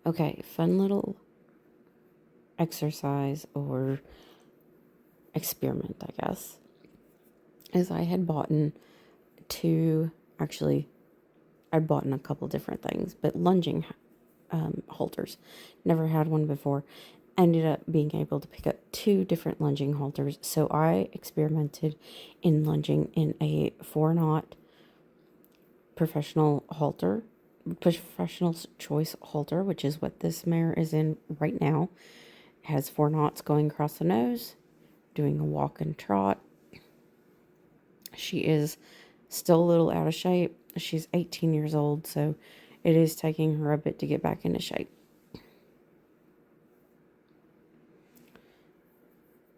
Okay, fun little exercise or experiment, I guess, is I had bought two, actually, I'd bought a couple different things, but lunging halters. Never had one before. Ended up being able to pick up two different lunging halters. So I experimented in lunging in a 4-knot professional halter, professional choice halter, which is what this mare is in right now. It has 4 knots going across the nose, doing a walk and trot. She is still a little out of shape. She's 18 years old, so it is taking her a bit to get back into shape.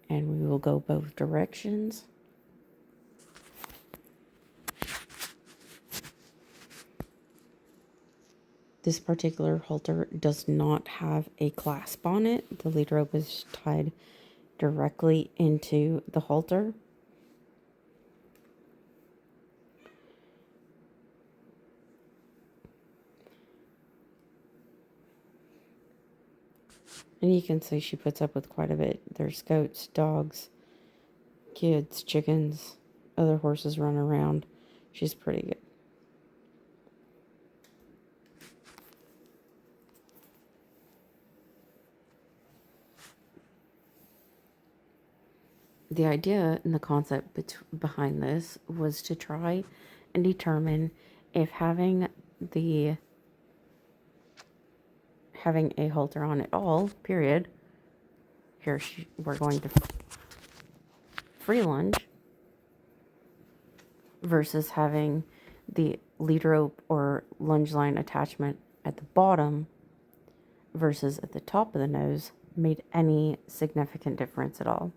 And we will go both directions. This particular halter does not have a clasp on it. The lead rope is tied directly into the halter. And you can see she puts up with quite a bit. There's goats, dogs, kids, chickens, other horses run around. She's pretty good. The idea and the concept behind this was to try and determine if having a halter on at all, period. Here we're going to free lunge versus having the lead rope or lunge line attachment at the bottom versus at the top of the nose made any significant difference at all.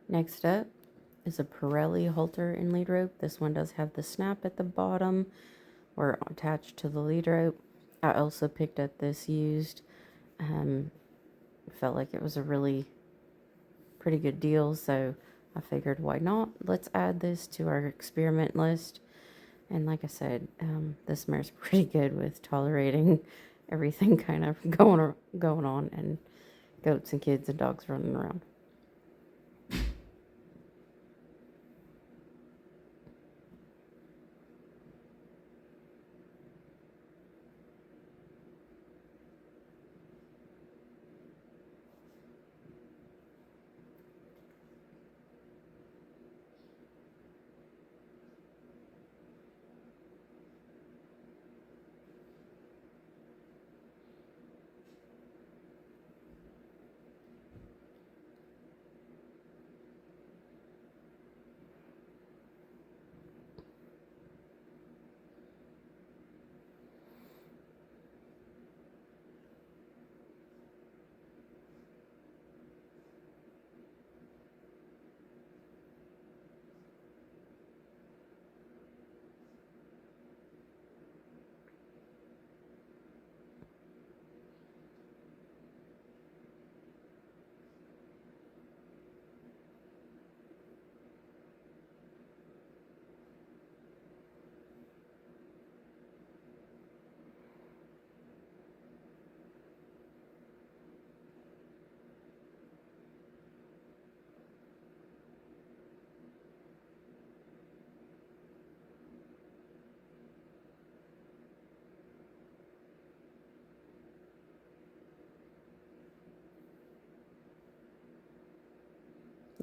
Next up is a Pirelli halter and lead rope. This one does have the snap at the bottom or attached to the lead rope. I also picked up this used. Felt like it was a really pretty good deal, so I figured why not? Let's add this to our experiment list. And like I said, this mare's pretty good with tolerating everything kind of going on, and goats and kids and dogs running around.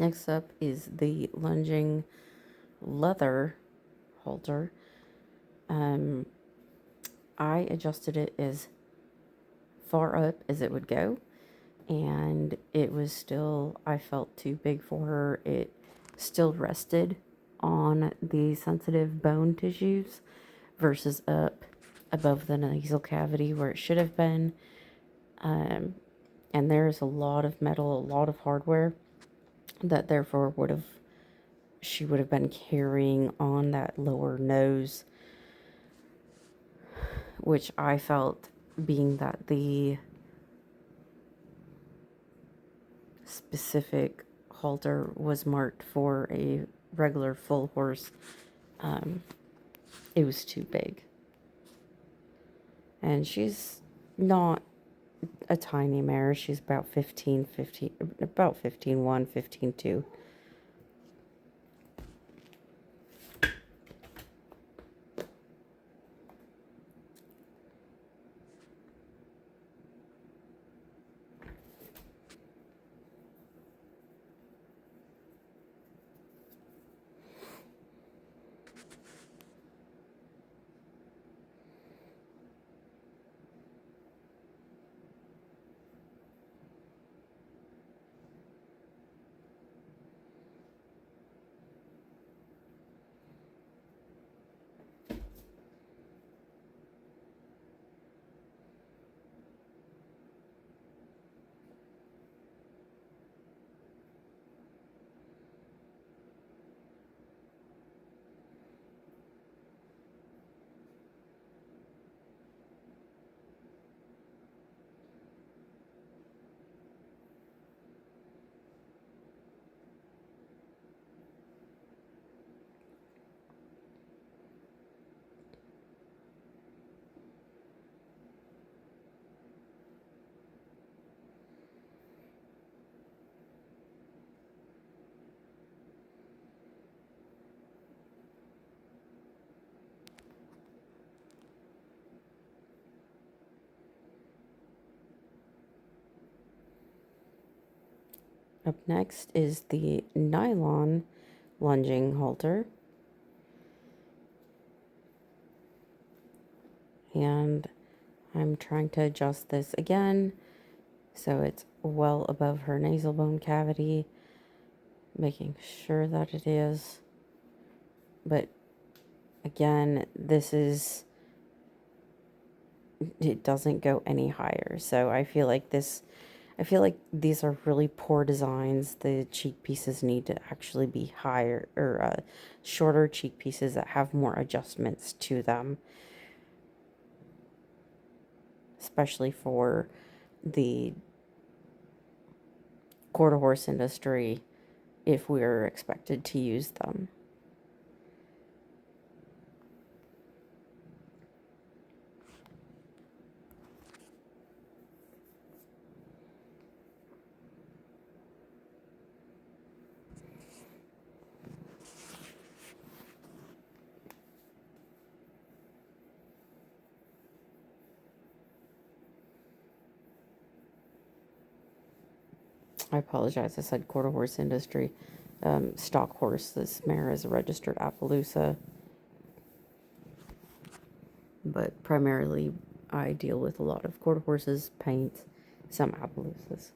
Next up is the lunging leather halter. Um, I adjusted it as far up as it would go, and it was still, I felt too big for her. It still rested on the sensitive bone tissues versus up above the nasal cavity where it should have been. And there's a lot of metal, a lot of hardware that therefore she would have been carrying on that lower nose, which I felt, being that the specific halter was marked for a regular full horse, it was too big. And she's not a tiny mare. She's about 15 1, 15 2. Up next is the nylon lunging halter. And I'm trying to adjust this again so it's well above her nasal bone cavity, making sure that it is. But again, it doesn't go any higher. So I feel like these are really poor designs. The cheek pieces need to actually be higher, or shorter cheek pieces that have more adjustments to them, especially for the quarter horse industry if we're expected to use them. I apologize, I said quarter horse industry. Stock horse, this mare is a registered Appaloosa, but primarily I deal with a lot of quarter horses, paints, some Appaloosas.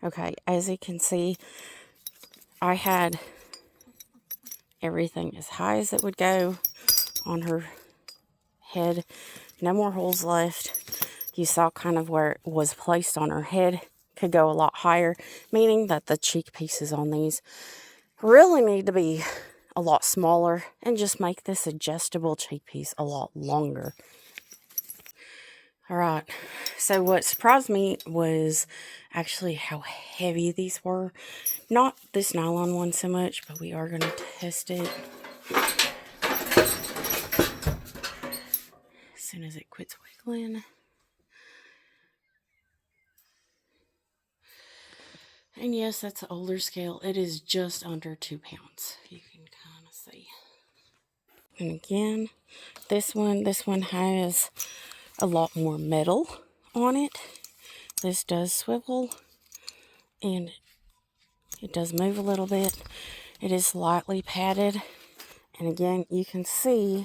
Okay, as you can see, I had everything as high as it would go on her head. No more holes left. You saw kind of where it was placed on her head. Could go a lot higher, meaning that the cheek pieces on these really need to be a lot smaller and just make this adjustable cheek piece a lot longer. All right, so what surprised me was actually how heavy these were. Not this nylon one so much, but we are going to test it as soon as it quits wiggling. And yes, that's an older scale. It is just under 2 pounds. You can kind of see. And again, this one has a lot more metal on it. This does swivel and it does move a little bit. It is lightly padded. And again, you can see,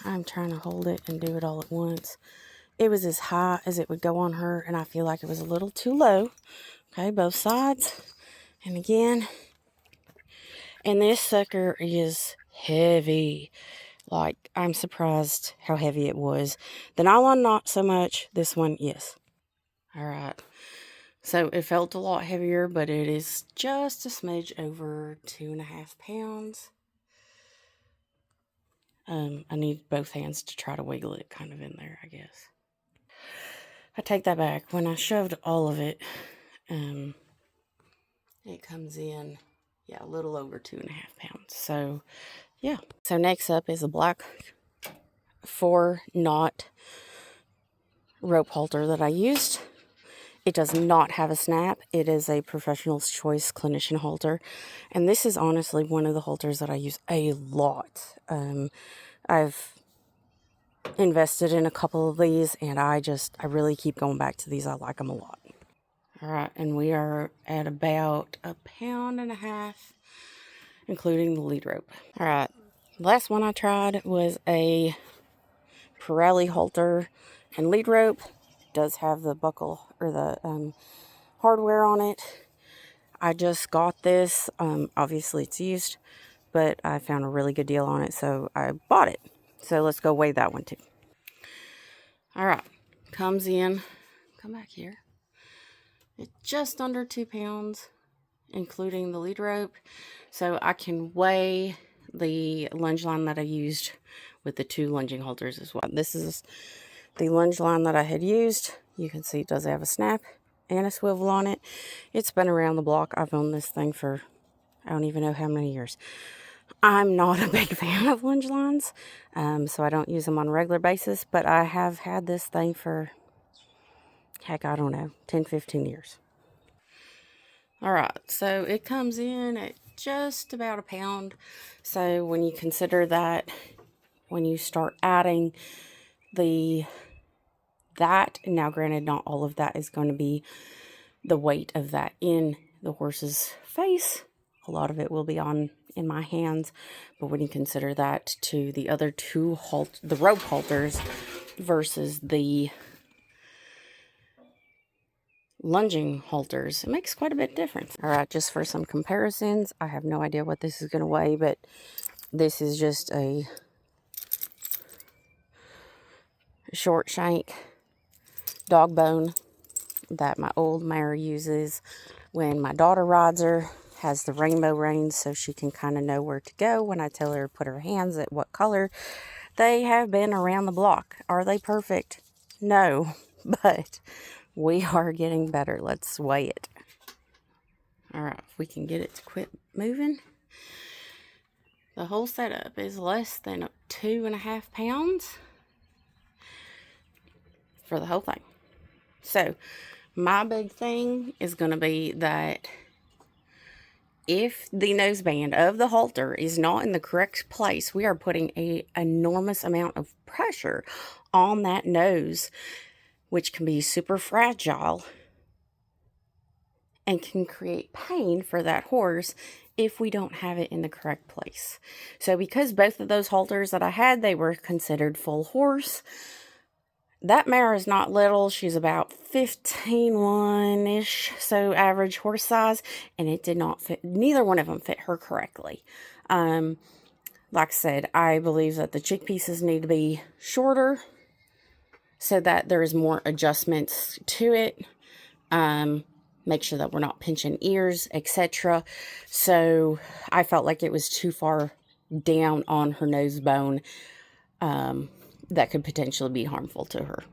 I'm trying to hold it and do it all at once. It was as high as it would go on her, and I feel like it was a little too low. Okay, both sides. And again, and this sucker is heavy. Like, I'm surprised how heavy it was. The nylon, not so much. This one, yes. All right. So it felt a lot heavier, but it is just a smidge over 2.5 pounds. I need both hands to try to wiggle it kind of in there, I guess. I take that back. When I shoved all of it, it comes in, yeah, a little over 2.5 pounds. So, yeah. So next up is a black 4-knot rope halter that I used. It does not have a snap. It is a professional's choice clinician halter. And this is honestly one of the halters that I use a lot. I've invested in a couple of these, and I really keep going back to these. I like them a lot. All right, and we are at about 1.5 pounds, including the lead rope. All right, last one I tried was a Pirelli halter and lead rope. It does have the buckle or the hardware on it. I just got this. Obviously it's used, but I found a really good deal on it, so I bought it. So let's go weigh that one too. All right, comes in, come back here. It's just under 2 pounds, including the lead rope. So I can weigh the lunge line that I used with the 2 lunging halters as well. This is the lunge line that I had used. You can see it does have a snap and a swivel on it. It's been around the block. I've owned this thing for I don't even know how many years. I'm not a big fan of lunge lines, so I don't use them on a regular basis, but I have had this thing for, heck, I don't know, 10, 15 years. All right, so it comes in at just about 1 pound. So when you consider that, when you start adding that, now granted, not all of that is going to be the weight of that in the horse's face. A lot of it will be in my hands, but when you consider that to the other 2 the rope halters versus the lunging halters, it makes quite a bit of difference. All right, just for some comparisons, I have no idea what this is going to weigh, but this is just a short shank dog bone that my old mare uses when my daughter rides her. Has the rainbow reins so she can kind of know where to go when I tell her to put her hands at what color. They have been around the block. Are they perfect? No, but we are getting better. Let's weigh it. All right, if we can get it to quit moving. The whole setup is less than 2.5 pounds for the whole thing. So my big thing is going to be that if the noseband of the halter is not in the correct place, we are putting an enormous amount of pressure on that nose, which can be super fragile and can create pain for that horse if we don't have it in the correct place. So because both of those halters that I had, they were considered full horse, that mare is not little. She's about 15-1-ish, so average horse size, and it did not fit. Neither one of them fit her correctly. Like I said, I believe that the cheek pieces need to be shorter so that there is more adjustments to it. Make sure that we're not pinching ears, etc. So I felt like it was too far down on her nose bone, that could potentially be harmful to her.